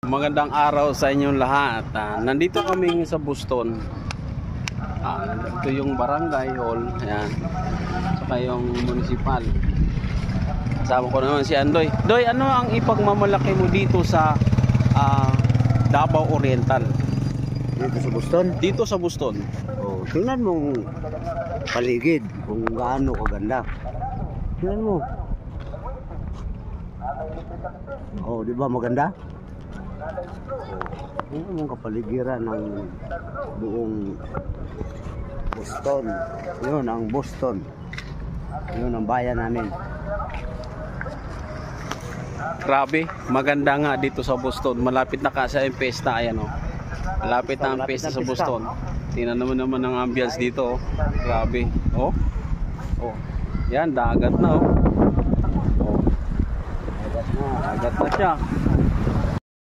Magandang araw sa inyong lahat. Nandito kami sa Boston. Ito yung barangay hall. Ayan. Saka yung municipal. Kasama ko naman si Andoy. Doy, ano ang ipagmamalaki mo dito sa Davao Oriental? Dito sa Boston? Dito sa Boston. Oh, tingnan mo paligid kung gaano kaganda. Tingnan mo. Oh, di ba maganda? Tingnan mo ang kapaligiran ng buong Boston. Yun ang Boston. Yun ang bayan namin. Grabe, maganda nga dito sa Boston. Malapit na kasi ang pesta, ayan oh. Malapit na ang pesta sa Boston. Tingnan naman ang ambience dito, oh. Grabe. Oh. Oh. Yan, dagat na oh. Oh. Dagat na siya.